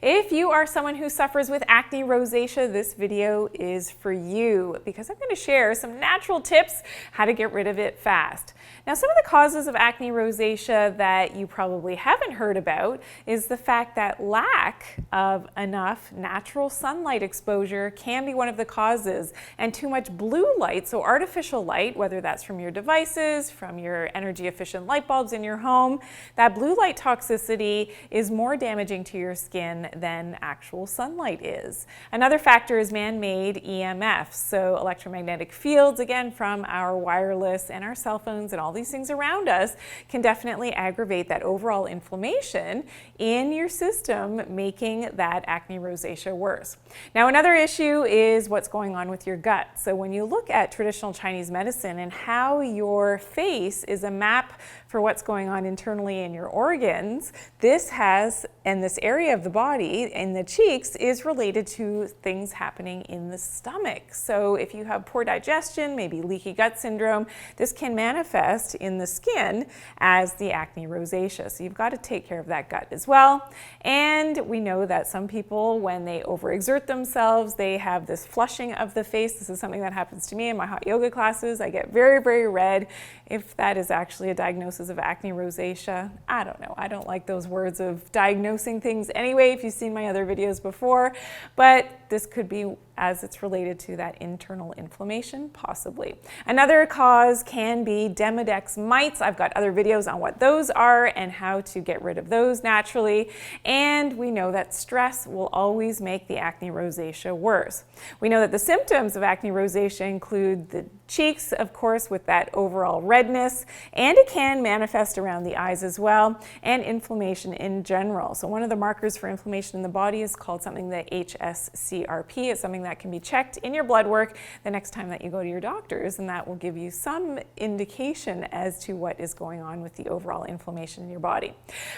If you are someone who suffers with acne rosacea, this video is for you because I'm going to share some natural tips how to get rid of it fast. Now, some of the causes of acne rosacea that you probably haven't heard about is the fact that lack of enough natural sunlight exposure can be one of the causes, and too much blue light, so artificial light, whether that's from your devices, from your energy efficient light bulbs in your home, that blue light toxicity is more damaging to your skin than actual sunlight is. Another factor is man-made EMFs, so electromagnetic fields, again, from our wireless and our cell phones and all these things around us can definitely aggravate that overall inflammation in your system, making that acne rosacea worse. Now, another issue is what's going on with your gut. So when you look at traditional Chinese medicine and how your face is a map for what's going on internally in your organs, this area of the body in the cheeks is related to things happening in the stomach. So if you have poor digestion, maybe leaky gut syndrome, this can manifest in the skin as the acne rosacea. So you've got to take care of that gut as well. And we know that some people, when they overexert themselves, they have this flushing of the face. This is something that happens to me in my hot yoga classes. I get very, very red. If that is actually a diagnosis of acne rosacea, I don't know. I don't like those words of diagnosing things anyway, if you've seen my other videos before, but this could be as it's related to that internal inflammation, possibly. Another cause can be Demodex mites. I've got other videos on what those are and how to get rid of those naturally. And we know that stress will always make the acne rosacea worse. We know that the symptoms of acne rosacea include the cheeks, of course, with that overall redness, and it can manifest around the eyes as well, and inflammation in general. So one of the markers for inflammation in the body is called something the HSCRP. It's something that can be checked in your blood work the next time that you go to your doctors, and that will give you some indication as to what is going on with the overall inflammation in your body.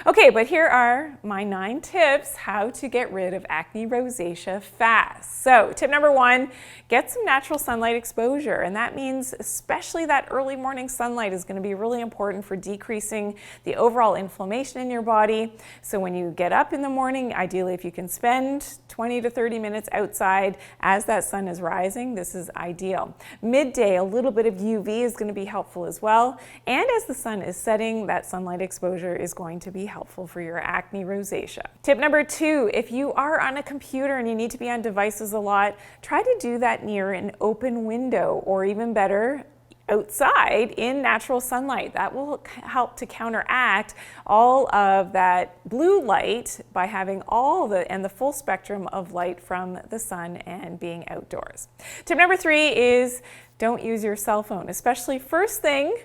Okay, but here are my 9 tips how to get rid of acne rosacea fast. So tip number 1, get some natural sunlight exposure, and that means especially that early morning sunlight is going to be really important for decreasing the overall inflammation in your body. So when you get up in the morning, ideally if you can spend 20 to 30 minutes outside as that sun is rising, this is ideal. Midday, a little bit of UV is going to be helpful as well. And as the sun is setting, that sunlight exposure is going to be helpful for your acne rosacea. Tip number 2, if you are on a computer and you need to be on devices a lot, try to do that near an open window, or even better, outside in natural sunlight. That will help to counteract all of that blue light by having the full spectrum of light from the sun and being outdoors. Tip number 3 is don't use your cell phone, especially first thing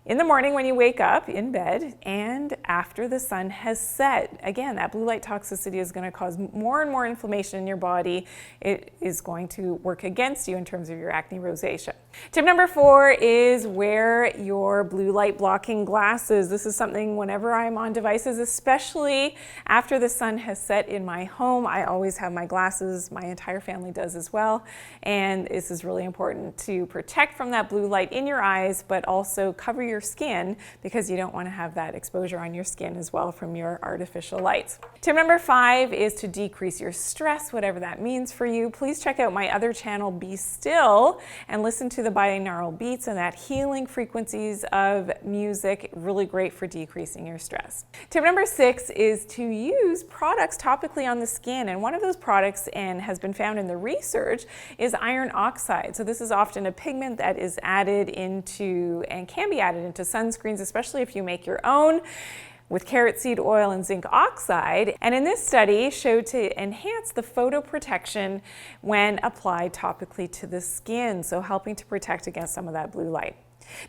in the morning when you wake up in bed and after the sun has set. Again, that blue light toxicity is going to cause more and more inflammation in your body. It is going to work against you in terms of your acne rosacea. Tip number 4 is wear your blue light blocking glasses. This is something whenever I'm on devices, especially after the sun has set in my home, I always have my glasses. My entire family does as well. And this is really important to protect from that blue light in your eyes, but also cover your skin because you don't want to have that exposure on your skin as well from your artificial lights. Tip number 5 is to decrease your stress, whatever that means for you. Please check out my other channel, Be Still, and listen to the binaural beats and that healing frequencies of music, really great for decreasing your stress. Tip number 6 is to use products topically on the skin, and one of those products, and has been found in the research, is iron oxide. So this is often a pigment that is added into and can be added into sunscreens, especially if you make your own, with carrot seed oil and zinc oxide. And in this study showed to enhance the photoprotection when applied topically to the skin, so helping to protect against some of that blue light.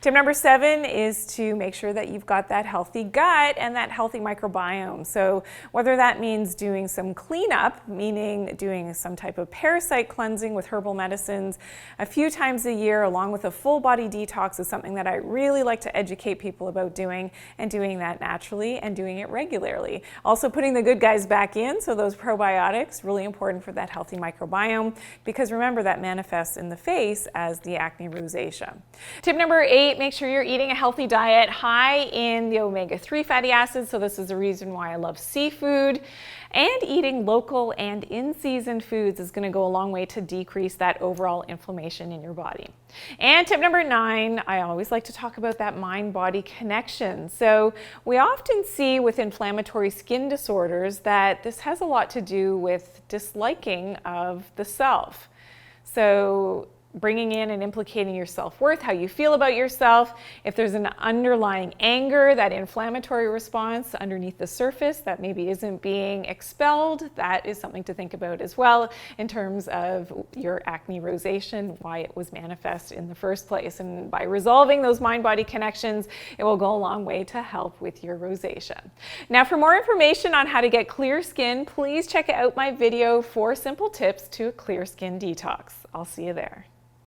Tip number 7 is to make sure that you've got that healthy gut and that healthy microbiome. So whether that means doing some cleanup, meaning doing some type of parasite cleansing with herbal medicines a few times a year, along with a full body detox, is something that I really like to educate people about doing, and doing that naturally and doing it regularly. Also putting the good guys back in, so those probiotics, really important for that healthy microbiome, because remember that manifests in the face as the acne rosacea. Tip number 8, make sure you're eating a healthy diet high in the omega-3 fatty acids. So this is the reason why I love seafood. And eating local and in-season foods is going to go a long way to decrease that overall inflammation in your body. And tip number 9, I always like to talk about that mind-body connection. So we often see with inflammatory skin disorders that this has a lot to do with disliking of the self. So bringing in and implicating your self-worth, how you feel about yourself. If there's an underlying anger, that inflammatory response underneath the surface that maybe isn't being expelled, that is something to think about as well in terms of your acne rosacea, why it was manifest in the first place. And by resolving those mind-body connections, it will go a long way to help with your rosacea. Now, for more information on how to get clear skin, please check out my video 4 simple tips to a clear skin detox. I'll see you there.